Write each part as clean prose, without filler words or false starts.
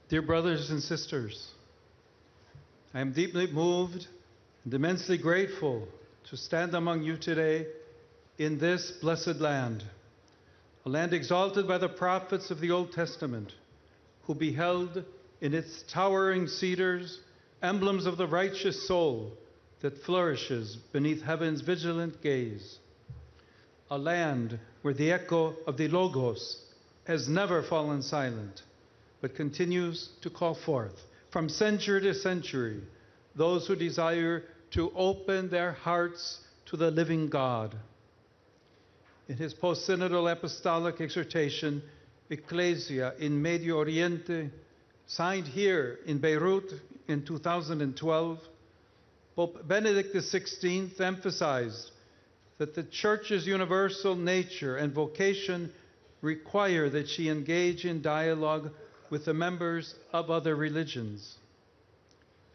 Dear brothers and sisters, I am deeply moved and immensely grateful to stand among you today in this blessed land, a land exalted by the prophets of the Old Testament, who beheld in its towering cedars emblems of the righteous soul that flourishes beneath heaven's vigilant gaze, a land where the echo of the Logos has never fallen silent, but continues to call forth from century to century those who desire to open their hearts to the living God. In his post-synodal apostolic exhortation, Ecclesia in Medio Oriente, signed here in Beirut in 2012, Pope Benedict XVI emphasized that the Church's universal nature and vocation require that she engage in dialogue with the members of other religions.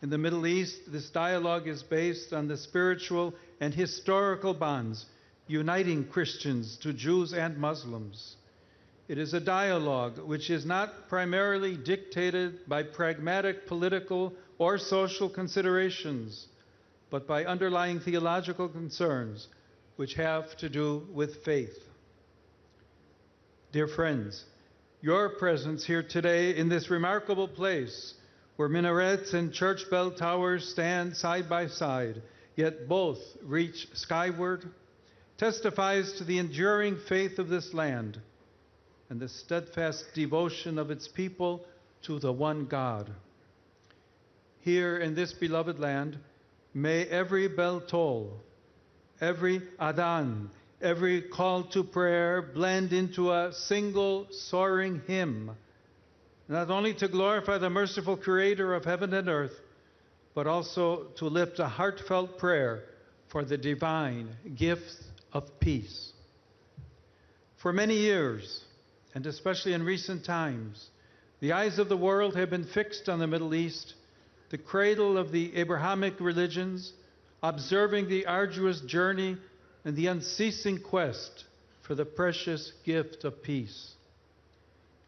In the Middle East, this dialogue is based on the spiritual and historical bonds uniting Christians to Jews and Muslims. It is a dialogue which is not primarily dictated by pragmatic political or social considerations, but by underlying theological concerns which have to do with faith. Dear friends, your presence here today in this remarkable place, where minarets and church bell towers stand side by side, yet both reach skyward, testifies to the enduring faith of this land and the steadfast devotion of its people to the one God. Here in this beloved land, may every bell toll, every adhan, every call to prayer blend into a single soaring hymn, not only to glorify the merciful Creator of heaven and earth, but also to lift a heartfelt prayer for the divine gift of peace. For many years, and especially in recent times, the eyes of the world have been fixed on the Middle East, the cradle of the Abrahamic religions, observing the arduous journey and the unceasing quest for the precious gift of peace.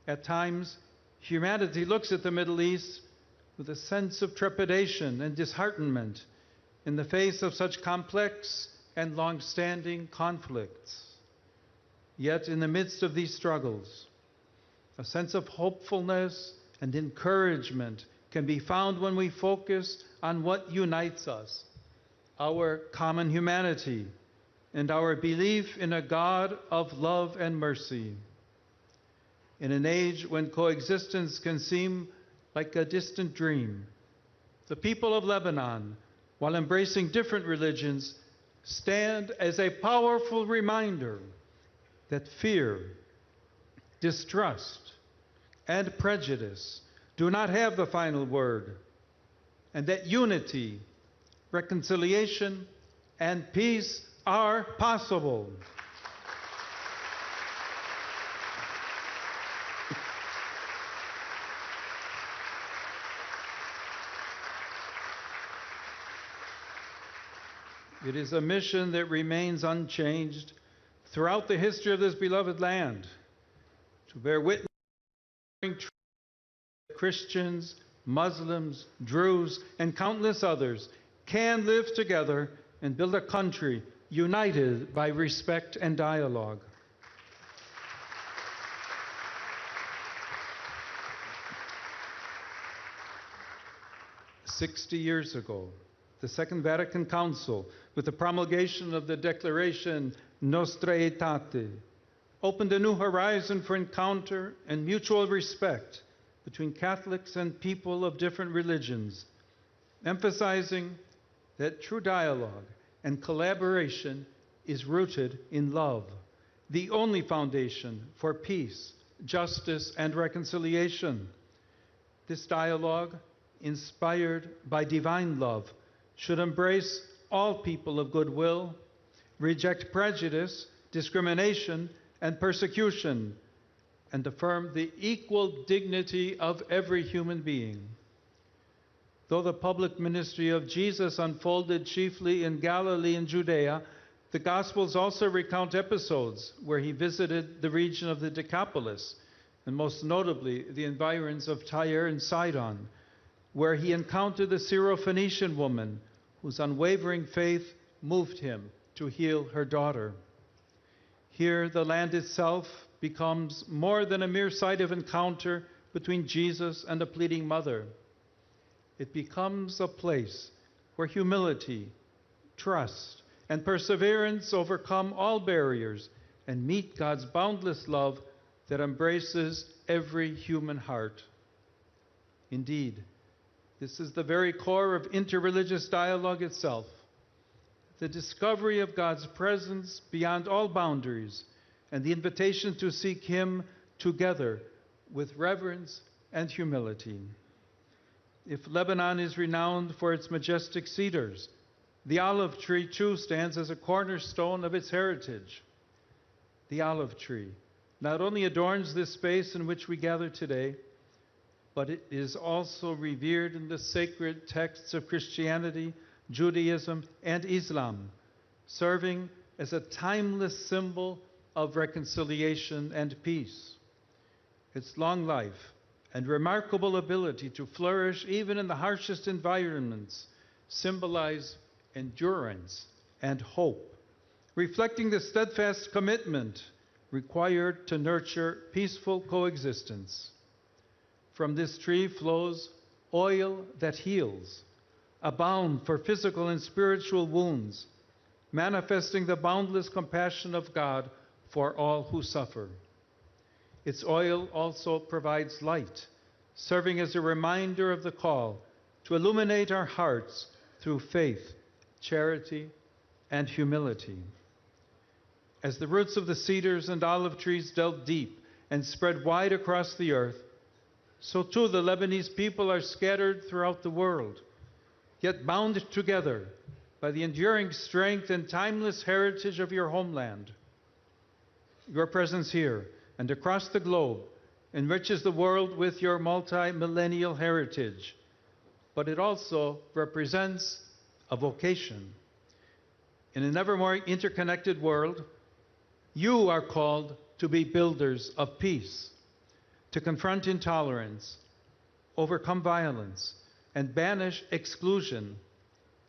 At times, humanity looks at the Middle East with a sense of trepidation and disheartenment in the face of such complex and long-standing conflicts. Yet in the midst of these struggles, a sense of hopefulness and encouragement can be found when we focus on what unites us, our common humanity, and our belief in a God of love and mercy. In an age when coexistence can seem like a distant dream, the people of Lebanon, while embracing different religions, stand as a powerful reminder that fear, distrust, and prejudice do not have the final word, and that unity, reconciliation, and peace are possible. It is a mission that remains unchanged throughout the history of this beloved land, to bear witness to Christians, Muslims, Druze, and countless others can live together and build a country united by respect and dialogue. "60 years ago, the Second Vatican Council, with the promulgation of the Declaration Nostra Aetate, opened a new horizon for encounter and mutual respect between Catholics and people of different religions, emphasizing that true dialogue and collaboration is rooted in love, the only foundation for peace, justice, and reconciliation. This dialogue, inspired by divine love, should embrace all people of goodwill, reject prejudice, discrimination, and persecution, and affirm the equal dignity of every human being. Though the public ministry of Jesus unfolded chiefly in Galilee and Judea, the Gospels also recount episodes where he visited the region of the Decapolis, and most notably the environs of Tyre and Sidon, where he encountered the Syrophoenician woman whose unwavering faith moved him to heal her daughter. Here, the land itself becomes more than a mere site of encounter between Jesus and a pleading mother. It becomes a place where humility, trust, and perseverance overcome all barriers and meet God's boundless love that embraces every human heart. Indeed, this is the very core of interreligious dialogue itself, the discovery of God's presence beyond all boundaries and the invitation to seek Him together with reverence and humility. If Lebanon is renowned for its majestic cedars, the olive tree too stands as a cornerstone of its heritage. The olive tree not only adorns this space in which we gather today, but it is also revered in the sacred texts of Christianity, Judaism, and Islam, serving as a timeless symbol of reconciliation and peace. Its long life and remarkable ability to flourish even in the harshest environments symbolize endurance and hope, reflecting the steadfast commitment required to nurture peaceful coexistence. From this tree flows oil that heals, a balm for physical and spiritual wounds, manifesting the boundless compassion of God for all who suffer. Its oil also provides light, serving as a reminder of the call to illuminate our hearts through faith, charity, and humility. As the roots of the cedars and olive trees delve deep and spread wide across the earth, so too the Lebanese people are scattered throughout the world, yet bound together by the enduring strength and timeless heritage of your homeland. Your presence here and across the globe enriches the world with your multi-millennial heritage, but it also represents a vocation. In an ever more interconnected world, you are called to be builders of peace, to confront intolerance, overcome violence, and banish exclusion,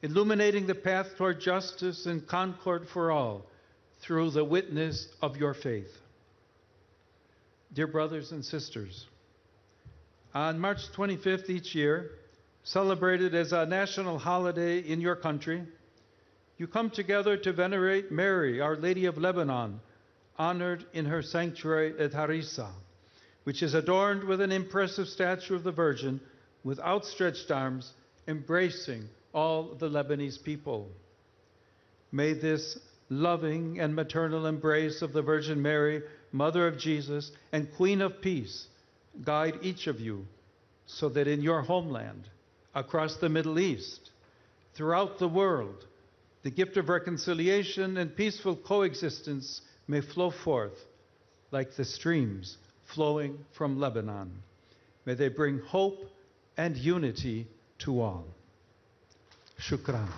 illuminating the path toward justice and concord for all through the witness of your faith. Dear brothers and sisters, on March 25th each year, celebrated as a national holiday in your country, you come together to venerate Mary, Our Lady of Lebanon, honored in her sanctuary at Harissa, which is adorned with an impressive statue of the Virgin with outstretched arms, embracing all the Lebanese people. May this loving and maternal embrace of the Virgin Mary, Mother of Jesus and Queen of Peace, guide each of you so that in your homeland, across the Middle East, throughout the world, the gift of reconciliation and peaceful coexistence may flow forth like the streams flowing from Lebanon. May they bring hope and unity to all. Shukran.